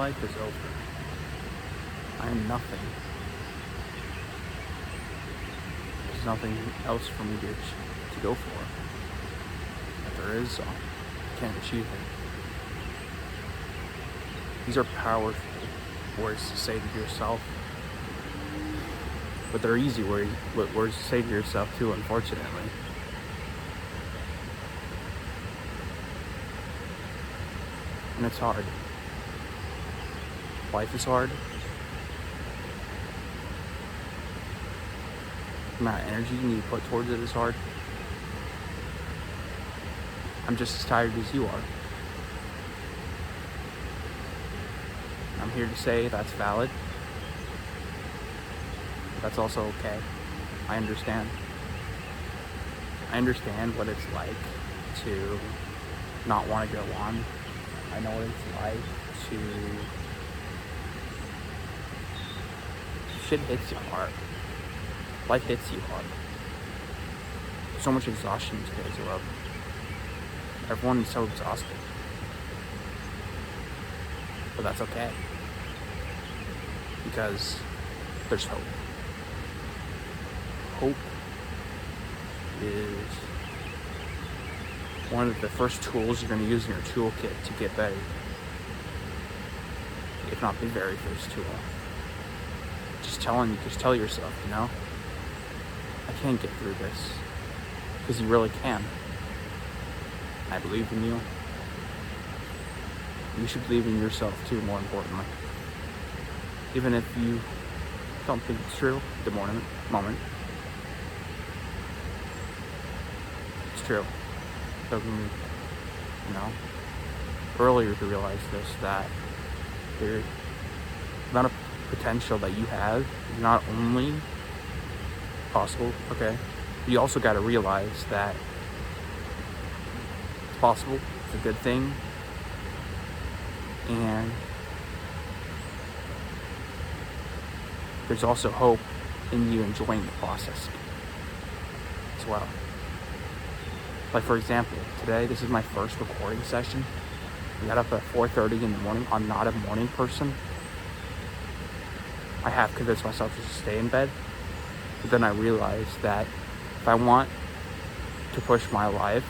life is over. I am nothing. There's nothing else for me to go for. If there is, I can't achieve it. These are powerful words to say to yourself. But they're easy words to say to yourself too, unfortunately. And it's hard. Life is hard. The amount of energy you need to put towards it is hard. I'm just as tired as you are. I'm here to say that's valid. That's also okay. I understand. I understand what it's like to not want to go on. I know what it's like to... Shit hits you hard. Life hits you hard. So much exhaustion in today's world. Everyone is so exhausted. But that's okay. Because there's hope. Hope is one of the first tools you're going to use in your toolkit to get better. If not the very first tool. Just tell yourself, I can't get through this. Because you really can. I believe in you. You should believe in yourself too, more importantly. Even if you don't think it's true at the moment. It's true. It took me, earlier to realize this, that the amount of potential that you have is not only possible, okay, you also got to realize that it's possible, it's a good thing, and there's also hope in you enjoying the process as well. Like, for example, today, this is my first recording session. I got up at 4:30 in the morning. I'm not a morning person. I have convinced myself to just stay in bed. But then I realized that if I want to push my life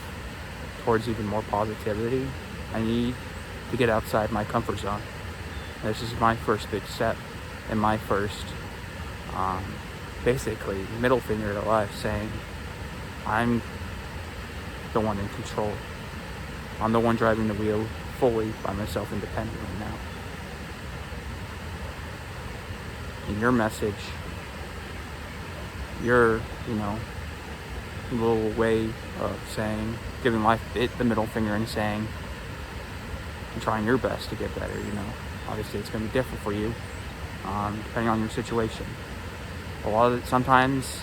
towards even more positivity, I need to get outside my comfort zone. And this is my first big step and my first, basically, middle finger to life, saying, I'm the one in control. I'm the one driving the wheel fully by myself independently now. And your message, your, little way of saying, giving life the middle finger and saying, and trying your best to get better, Obviously it's going to be different for you, depending on your situation. A lot of it, sometimes,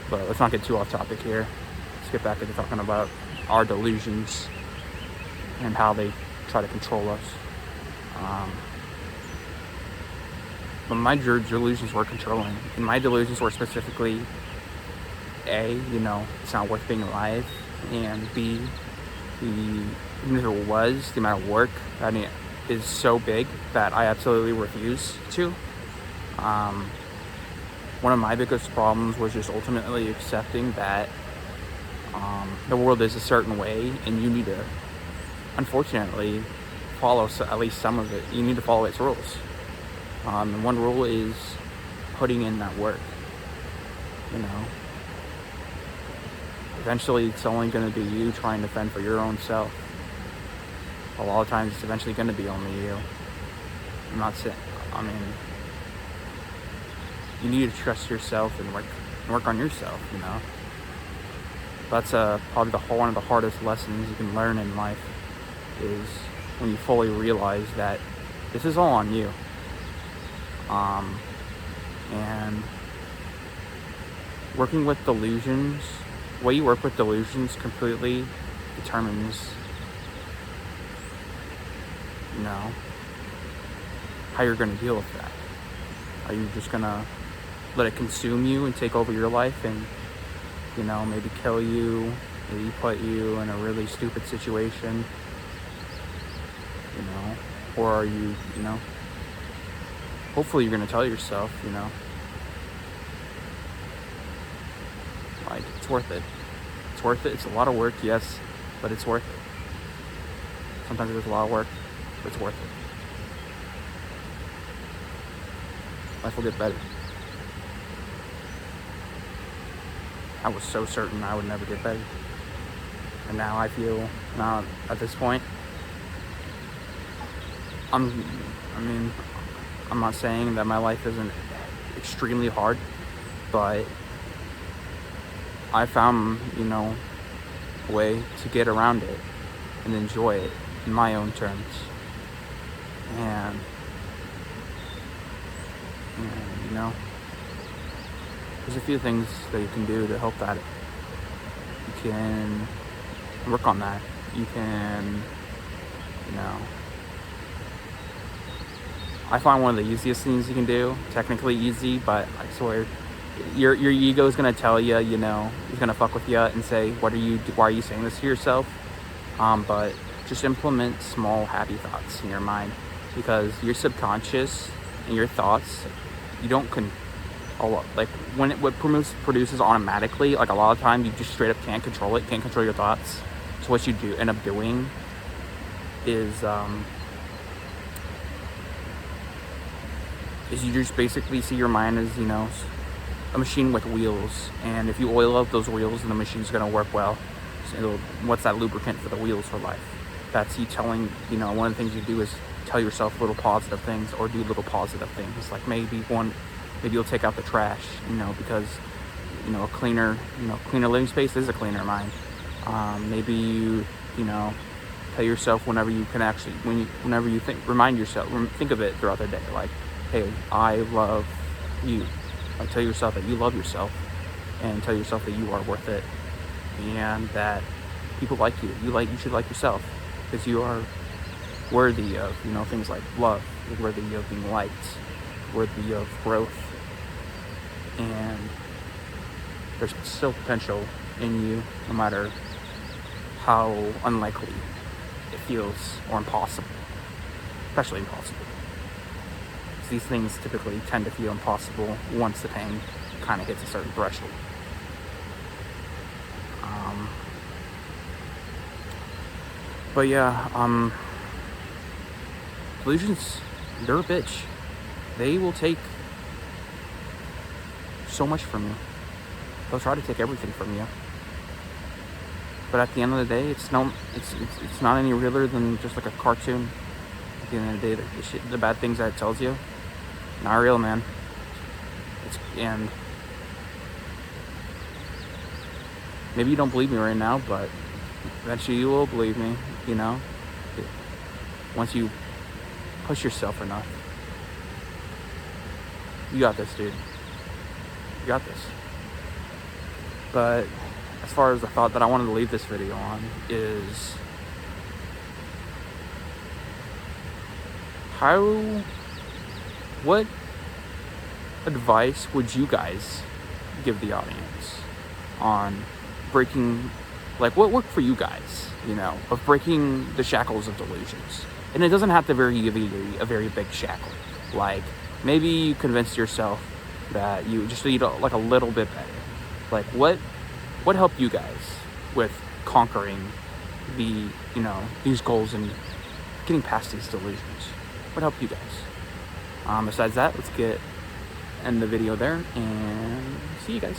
but let's not get too off topic here. Let's get back to talking about our delusions and how they try to control us. But my delusions were controlling. And my delusions were specifically, A, it's not worth being alive. And B, even if it was, the amount of work, is so big that I absolutely refuse to. One of my biggest problems was just ultimately accepting that the world is a certain way, and you need to, unfortunately, follow at least some of it. You need to follow its rules. And one rule is putting in that work. Eventually, it's only going to be you trying to fend for your own self. A lot of times, it's eventually going to be only you. I'm not saying. You need to trust yourself and work on yourself. That's probably one of the hardest lessons you can learn in life, is when you fully realize that this is all on you. And working with delusions, the way you work with delusions completely determines, how you're going to deal with that. Are you just going to let it consume you and take over your life and, maybe kill you, maybe put you in a really stupid situation? Or are you, hopefully you're going to tell yourself, like, it's worth it. It's worth it. It's a lot of work, yes, but it's worth it. Sometimes it is a lot of work, but it's worth it. Life will get better. I was so certain I would never get better. And now I feel, now at this point, I'm not saying that my life isn't extremely hard, but I found, a way to get around it and enjoy it in my own terms. And there's a few things that you can do to help that. You can work on that. You can, I find one of the easiest things you can do, technically easy, but I swear, your ego is going to tell you, he's going to fuck with you and say, why are you saying this to yourself? But just implement small happy thoughts in your mind, because your subconscious and your thoughts, you don't like when what produces automatically, like a lot of times you just straight up can't control it, can't control your thoughts. So what you do end up doing is you just basically see your mind as, a machine with wheels, and if you oil up those wheels, then the machine's going to work well. So what's that lubricant for the wheels for life? That's you telling, one of the things you do is tell yourself little positive things, or do little positive things, like maybe you'll take out the trash, because a cleaner living space is a cleaner mind. Maybe you tell yourself whenever you remind yourself, think of it throughout the day, like, hey, I love you. Like, tell yourself that you love yourself, and tell yourself that you are worth it, and that people like you. You should like yourself, because you are worthy of, things like love. You're worthy of being liked, worthy of growth, and there's still potential in you, no matter how unlikely it feels, or impossible, especially impossible. These things typically tend to feel impossible once the pain kind of hits a certain threshold. But yeah, delusions, they're a bitch. They will take so much from you. They'll try to take everything from you. But at the end of the day, it's not any realer than just like a cartoon. At the end of the day, the bad things that it tells you, not real, man. And maybe you don't believe me right now, but eventually you will believe me, once you push yourself enough. You got this, dude. You got this. But as far as the thought that I wanted to leave this video on is, what advice would you guys give the audience on breaking, like, what worked for you guys, of breaking the shackles of delusions? And it doesn't have to be a very big shackle. Like, maybe you convinced yourself that you just need like a little bit better. Like, what helped you guys with conquering these goals and getting past these delusions? What helped you guys? Besides that, let's end the video there and see you guys.